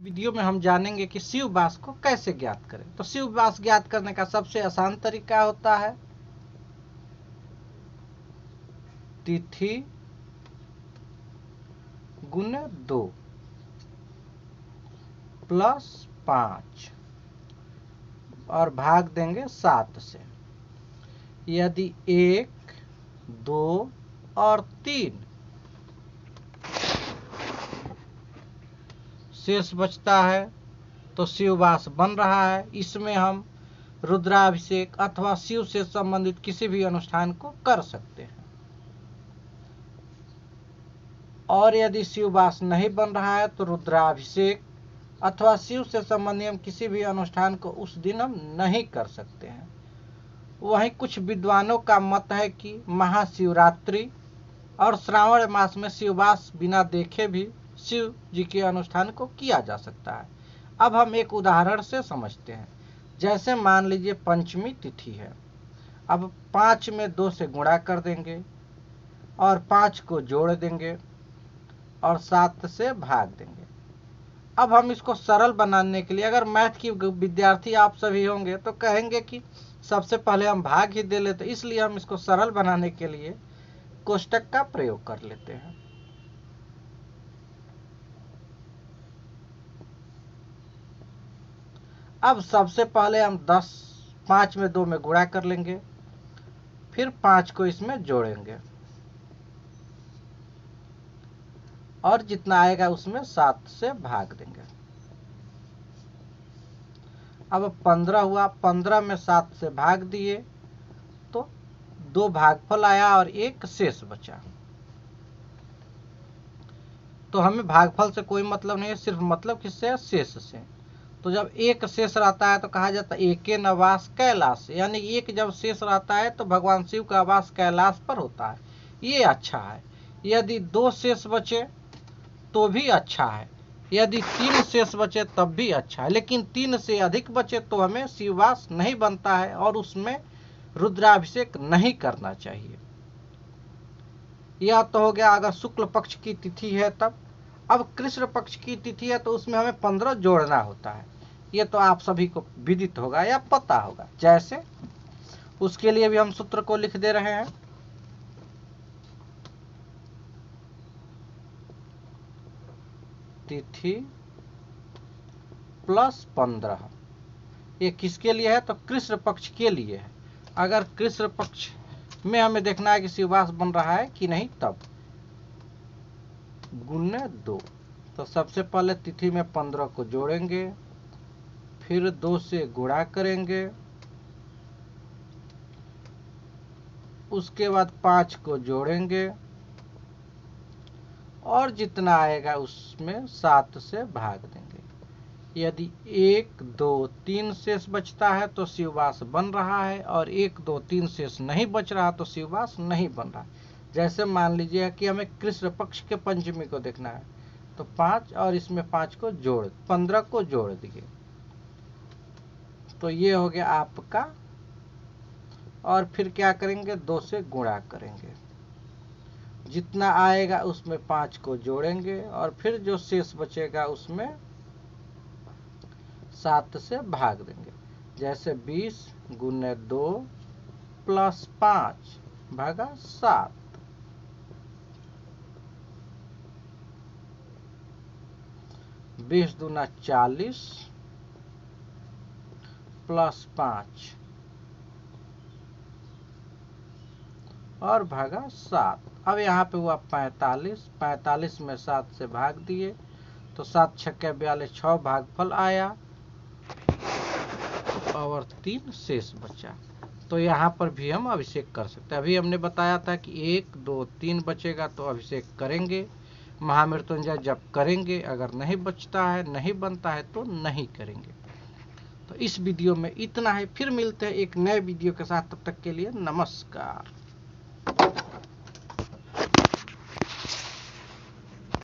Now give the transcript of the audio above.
Video में हम जानेंगे कि शिव वास को कैसे ज्ञात करें। तो शिव वास ज्ञात करने का सबसे आसान तरीका होता है तिथि गुने 2 प्लस 5 और भाग देंगे 7 से। यदि 1, 2 और 3 शेष बचता है तो शिववास बन रहा है। इसमें हम रुद्राभिषेक अथवा शिव से संबंधित किसी भी अनुष्ठान को कर सकते हैं। और यदि शिववास नहीं बन रहा है तो रुद्राभिषेक अथवा शिव से संबंधित हम किसी भी अनुष्ठान को उस दिन हम नहीं कर सकते हैं। वहीं कुछ विद्वानों का मत है कि महाशिवरात्रि और श्रावण मास में शिववास बिना देखे भी शिव जी के अनुष्ठान को किया जा सकता है। अब हम एक उदाहरण से समझते हैं। जैसे मान लीजिए पंचमी तिथि है। अब 5 में 2 से गुणा कर देंगे और 5 को जोड़ देंगे और 7 से भाग देंगे। अब हम इसको सरल बनाने के लिए, अगर मैथ की विद्यार्थी आप सभी होंगे तो कहेंगे कि सबसे पहले हम भाग ही दे लेते, इसलिए हम इसको सरल बनाने के लिए कोष्टक का प्रयोग कर लेते हैं। अब सबसे पहले हम 5 में 2 में गुणा कर लेंगे, फिर 5 को इसमें जोड़ेंगे और जितना आएगा उसमें 7 से भाग देंगे। अब 15 हुआ, 15 में 7 से भाग दिए तो 2 भागफल आया और 1 शेष बचा। तो हमें भागफल से कोई मतलब नहीं है, सिर्फ मतलब किससे है? शेष से। तो जब 1 शेष रहता है तो कहा जाता है एके न वास कैलाश, यानी 1 जब शेष रहता है तो भगवान शिव का वास कैलाश पर होता है। ये अच्छा है। यदि 2 शेष बचे तो भी अच्छा है, यदि 3 शेष बचे तब भी अच्छा है, लेकिन 3 से अधिक बचे तो हमें शिववास नहीं बनता है और उसमें रुद्राभिषेक नहीं करना चाहिए। यह तो हो गया अगर शुक्ल पक्ष की तिथि है तब। अब कृष्ण पक्ष की तिथि है तो उसमें हमें 15 जोड़ना होता है। ये तो आप सभी को विदित होगा या पता होगा। जैसे उसके लिए भी हम सूत्र को लिख दे रहे हैं। तिथि प्लस 15। ये किसके लिए है? तो कृष्ण पक्ष के लिए है। अगर कृष्ण पक्ष में हमें देखना है कि शिववास बन रहा है कि नहीं, तब गुने 2। तो सबसे पहले तिथि में 15 को जोड़ेंगे, फिर 2 से गुणा करेंगे, उसके बाद 5 को जोड़ेंगे और जितना आएगा उसमें 7 से भाग देंगे। यदि 1, 2, 3 शेष बचता है तो शिववास बन रहा है और 1, 2, 3 शेष नहीं बच रहा तो शिववास नहीं बन रहा। जैसे मान लीजिए कि हमें कृष्ण पक्ष के पंचमी को देखना है तो 5 और इसमें 5 को जोड़ 15 को जोड़ दिए तो ये हो गया आपका। और फिर क्या करेंगे? 2 से गुणा करेंगे, जितना आएगा उसमें 5 को जोड़ेंगे और फिर जो शेष बचेगा उसमें 7 से भाग देंगे। जैसे 20 गुने 2 प्लस 5 भागा 7। 20 दूना 40 प्लस 5 और भागा 7। अब यहाँ पे हुआ 45। 45 में 7 से भाग दिए तो 7 छक्के 42, 6 भागफल आया और 3 शेष बचा। तो यहाँ पर भी हम अभिषेक कर सकते हैं। अभी हमने बताया था कि 1, 2, 3 बचेगा तो अभिषेक करेंगे, महामृत्युंजय जप करेंगे। अगर नहीं बचता है, नहीं बनता है तो नहीं करेंगे। तो इस वीडियो में इतना है, फिर मिलते हैं एक नए वीडियो के साथ। तब तक के लिए नमस्कार।